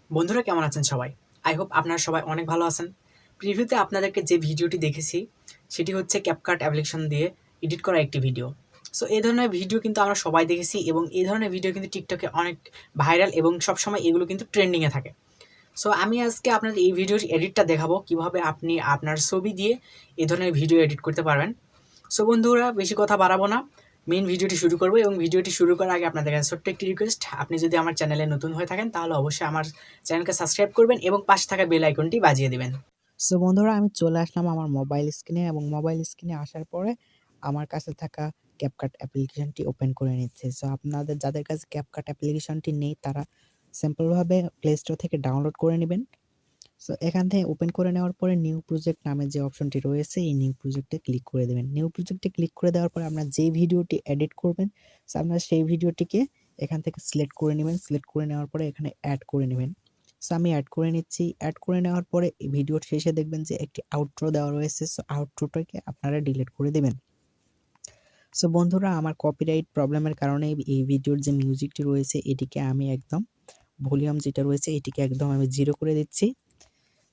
বন্ধুরা কেমন আছেন সবাই? আই হোপ আপনারা সবাই অনেক ভালো আছেন। প্রিভিউতে আপনাদেরকে যে ভিডিওটি দেখেছি সেটি হচ্ছে ক্যাপকাট অ্যাপ্লিকেশন দিয়ে এডিট করা একটি ভিডিও। সো এই ধরনের ভিডিও কিন্তু আমরা সবাই দেখেছি এবং এই ধরনের ভিডিও কিন্তু টিকটকে অনেক ভাইরাল এবং সবসময় এগুলো কিন্তু ট্রেন্ডিংয়ে থাকে। সো আমি আজকে আপনাদের এই ভিডিওর এডিটটা দেখাবো কিভাবে আপনি আপনার ছবি দিয়ে এই ধরনের ভিডিও এডিট করতে পারবেন। সো বন্ধুরা বেশি কথা বাড়াবো না, মেইন ভিডিওটি শুরু করবো এবং ভিডিওটি শুরু করার আগে আপনাদের কাছে ছোট্ট একটি রিকোয়েস্ট, আপনি যদি আমার চ্যানেলে নতুন হয়ে থাকেন তাহলে অবশ্যই আমার চ্যানেলকে সাবস্ক্রাইব করবেন এবং পাশে থাকা বেল আইকনটি বাজিয়ে দিবেন। সো বন্ধুরা আমি চলে আসলাম আমার মোবাইল স্ক্রিনে এবং মোবাইল স্ক্রিনে আসার পরে আমার কাছে থাকা ক্যাপকাট অ্যাপ্লিকেশনটি ওপেন করে নিচ্ছে। সো আপনাদের যাদের কাছে ক্যাপকাট অ্যাপ্লিকেশনটি নেই তারা সিম্পলভাবে প্লে স্টোর থেকে ডাউনলোড করে নেবেন। সো এখান থেকে ওপেন করে নেওয়ার পরে নিউ প্রজেক্ট নামে যে অপশনটি রয়েছে এই নিউ প্রজেক্টে ক্লিক করে দেবেন। নিউ প্রজেক্টে ক্লিক করে দেওয়ার পরে আপনারা যে ভিডিওটি এডিট করবেন সো আপনারা সেই ভিডিওটিকে এখান থেকে সিলেক্ট করে নেবেন। সিলেক্ট করে নেওয়ার পরে এখানে অ্যাড করে নেবেন। সো আমি অ্যাড করে নিচ্ছি। অ্যাড করে নেওয়ার পরে এই ভিডিওর শেষে দেখবেন যে একটি আউটরো দেওয়া রয়েছে। সো আউটরোটাকে আপনারা ডিলিট করে দেবেন। সো বন্ধুরা আমার কপিরাইট প্রবলেমের কারণে এই ভিডিওর যে মিউজিকটি রয়েছে এটিকে আমি একদম ভলিউম যেটা রয়েছে এটিকে একদম আমি 0 করে দিচ্ছি,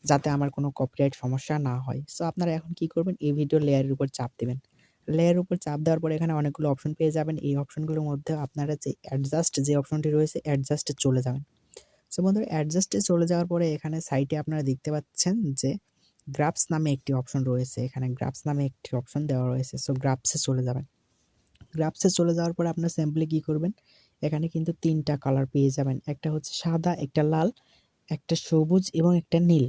যাতে আমার কোনো কপিরাইট সমস্যা না হয়। সো আপনারা এখন কি করবেন, এই ভিডিওর লেয়ারের উপর চাপ দেবেন। লেয়ারের উপর চাপ দেওয়ার পরে এখানে অনেকগুলো অপশন পেয়ে যাবেন। এই অপশনগুলোর মধ্যে আপনারা যে অ্যাডজাস্ট যে অপশনটি রয়েছে অ্যাডজাস্টে চলে যাবেন। সো বন্ধুরা অ্যাডজাস্টে চলে যাওয়ার পরে এখানে সাইটে আপনারা দেখতে পাচ্ছেন যে গ্রাফস নামে একটি অপশন রয়েছে। এখানে গ্রাফস নামে একটি অপশন দেওয়া রয়েছে। সো গ্রাফসে চলে যাবেন। গ্রাফসে চলে যাওয়ার পরে আপনারা সিম্পলি কি করবেন, এখানে কিন্তু 3টা কালার পেয়ে যাবেন। একটা হচ্ছে সাদা, একটা লাল, একটা সবুজ এবং একটা নীল।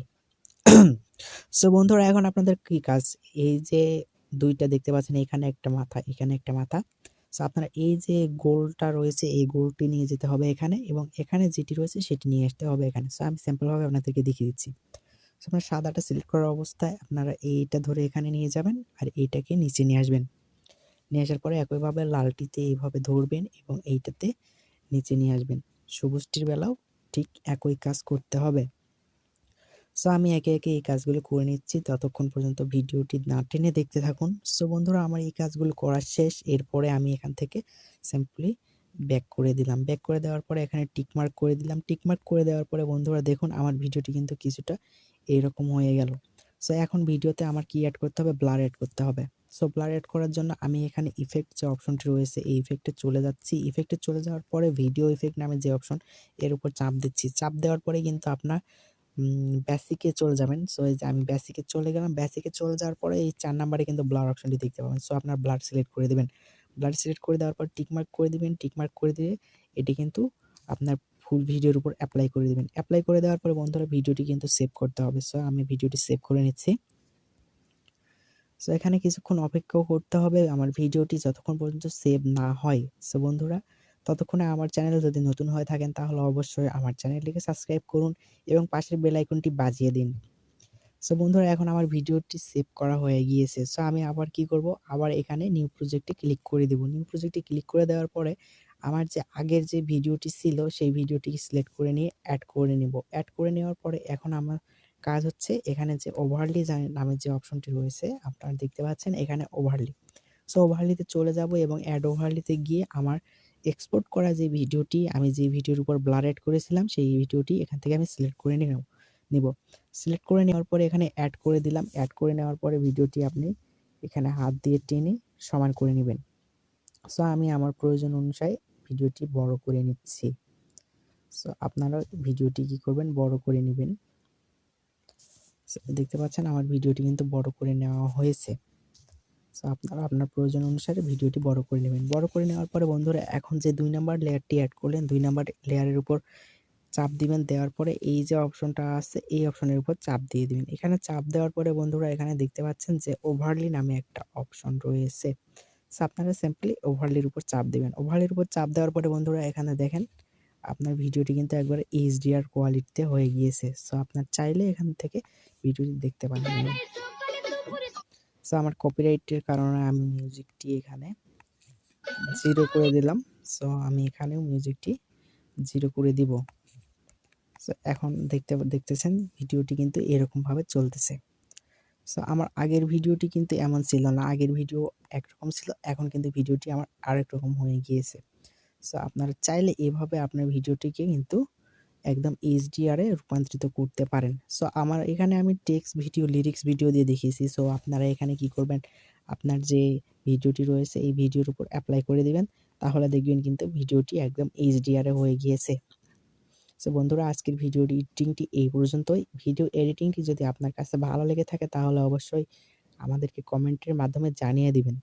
সো বন্ধুরা এখন আপনাদের কি কাজ, এই যে 2টা দেখতে পাচ্ছেন এখানে একটা মাথা, এখানে একটা মাথা। সো আপনারা এই যে গোলটা রয়েছে এই গোলটি নিয়ে যেতে হবে এখানে এবং এখানে যেটি রয়েছে সেটি নিয়ে আসতে হবে এখানে। সো আমি সিম্পলভাবে আপনাদেরকে দেখিয়ে দিচ্ছি। সো আপনার সাদাটা সিলেক্ট করার অবস্থায় আপনারা এইটা ধরে এখানে নিয়ে যাবেন আর এইটাকে নিচে নিয়ে আসবেন। নিয়ে আসার পরে একইভাবে লালটিতে এইভাবে ধরবেন এবং এইটাতে নিচে নিয়ে আসবেন। সবুজটির বেলাও ঠিক একই কাজ করতে হবে। সো আমি একে একে এই কাজগুলো করে নিচ্ছি, ততক্ষণ পর্যন্ত ভিডিওটি না টেনে দেখতে থাকুন। সো বন্ধুরা আমার এই কাজগুলো করা শেষ। এরপরে আমি এখান থেকে সিম্পলি ব্যাক করে দিলাম। ব্যাক করে দেওয়ার পরে এখানে টিকমার্ক করে দিলাম। টিকমার্ক করে দেওয়ার পরে বন্ধুরা দেখুন আমার ভিডিওটি কিন্তু কিছুটা এইরকম হয়ে গেল। সো এখন ভিডিওতে আমার কি অ্যাড করতে হবে, ব্লার অ্যাড করতে হবে। সো ব্লার অ্যাড করার জন্য আমি এখানে ইফেক্ট যে অপশনটি রয়েছে এই ইফেক্টে চলে যাচ্ছি। ইফেক্টে চলে যাওয়ার পরে ভিডিও ইফেক্ট নামে যে অপশন এর উপর চাপ দিচ্ছি। চাপ দেওয়ার পরে কিন্তু আপনার বেসিকে চলে যাবেন। সো এই যে আমি বেসিকে চলে গেলাম। বেসিকে চলে যাওয়ার পরে এই 4 নাম্বারে কিন্তু ব্লার অপশনটি দেখতে পাবেন। সো আপনার ব্লার সিলেক্ট করে দিবেন। ব্লার সিলেক্ট করে দেওয়ার পর টিকমার্ক করে দিবেন। টিকমার্ক করে দিয়ে এটি কিন্তু আপনার ফুল ভিডিওর উপর অ্যাপ্লাই করে দিবেন। অ্যাপ্লাই করে দেওয়ার পরে বন্ধুরা ভিডিওটি কিন্তু সেভ করতে হবে। সো আমি ভিডিওটি সেভ করে নিচ্ছি। সো এখানে কিছুক্ষণ অপেক্ষাও করতে হবে আমার ভিডিওটি যতক্ষণ পর্যন্ত সেভ না হয়। সো বন্ধুরা ততক্ষণে আমার চ্যানেল যদি নতুন হয়ে থাকেন তাহলে অবশ্যই আমার চ্যানেলটিকে সাবস্ক্রাইব করুন এবং পাশের বেল আইকনটি বাজিয়ে দিন। সো বন্ধুরা এখন আমার ভিডিওটি সেভ করা হয়ে গিয়েছে। সো আমি আবার কি করব, আবার এখানে নিউ প্রজেক্টে ক্লিক করে দেব। নিউ প্রজেক্টে ক্লিক করে দেওয়ার পরে আমার যে আগের যে ভিডিওটি ছিল সেই ভিডিওটিকে সিলেক্ট করে নিয়ে অ্যাড করে নেব। অ্যাড করে নেওয়ার পরে এখন আমার কাজ হচ্ছে এখানে যে ওভারলি নামের যে অপশনটি রয়েছে আপনারা দেখতে পাচ্ছেন এখানে ওভারলি। সো ওভারলিতে চলে যাব এবং অ্যাড ওভারলিতে গিয়ে আমার এক্সপোর্ট করা যে ভিডিওটি আমি যে ভিডিওর উপর ব্লার অ্যাড করেছিলাম সেই ভিডিওটি এখান থেকে আমি সিলেক্ট করে নিব। সিলেক্ট করে নেওয়ার পরে এখানে অ্যাড করে দিলাম। অ্যাড করে নেওয়ার পরে ভিডিওটি আপনি এখানে হাত দিয়ে টেনে সমান করে নেবেন। সো আমি আমার প্রয়োজন অনুসারে ভিডিওটি বড় করে নিচ্ছি। সো আপনারা ভিডিওটি কি করবেন, বড় করে নেবেন। দেখতে পাচ্ছেন আমার ভিডিওটি কিন্তু বড় করে নেওয়া হয়েছে। সো আপনারা আপনার প্রয়োজন অনুসারে ভিডিওটি বড় করে নেবেন। বড় করে নেওয়ার পরে বন্ধুরা এখন যে 2 নাম্বার লেয়ারটি অ্যাড করলেন 2 নাম্বার লেয়ারের উপর চাপ দিবেন। দেওয়ার পরে এই যে অপশনটা আছে এই অপশনের উপর চাপ দিয়ে দিবেন। এখানে চাপ দেওয়ার পরে বন্ধুরা এখানে দেখতে পাচ্ছেন যে ওভারলি নামে একটা অপশন রয়েছে। সো আপনারা সিম্পলি ওভারলির উপর চাপ দিবেন। ওভারলির উপর চাপ দেওয়ার পরে বন্ধুরা এখানে দেখেন আপনার ভিডিওটি কিন্তু একবারে HDR কোয়ালিটিতে হয়ে গিয়েছে। সো আপনার চাইলে এখান থেকে ভিডিওটি দেখতে পারেন। সো আমার কপিরাইটের কারণে আমি মিউজিকটি এখানে 0 করে দিলাম। সো আমি এখানেও মিউজিকটি 0 করে দিব। সো এখন দেখতেছেন ভিডিওটি কিন্তু এরকমভাবে চলতেছে। সো আমার আগের ভিডিওটি কিন্তু এমন ছিল না। আগের ভিডিও একরকম ছিল, এখন কিন্তু ভিডিওটি আমার আরেক রকম হয়ে গিয়েছে। সো আপনারা চাইলে এভাবে আপনার ভিডিওটিকে কিন্তু একদম HDR এ রূপান্তরিত করতে পারেন। সো আমার এখানে আমি টেক্সট ভিডিও, লিরিক্স ভিডিও দিয়ে দেখিয়েছি। সো আপনারা এখানে কি করবেন, আপনার যে ভিডিওটি রয়েছে এই ভিডিওর উপর এপ্লাই করে দিবেন। তাহলে দেখবেন কিন্তু ভিডিওটি একদম HDR এ হয়ে গিয়েছে। সো বন্ধুরা, আজকের ভিডিও এডিটিংটি এই পর্যন্তই। ভিডিও এডিটিংটি যদি আপনার কাছে ভালো লেগে থাকে তাহলে অবশ্যই আমাদেরকে কমেন্টের মাধ্যমে জানিয়ে দিবেন।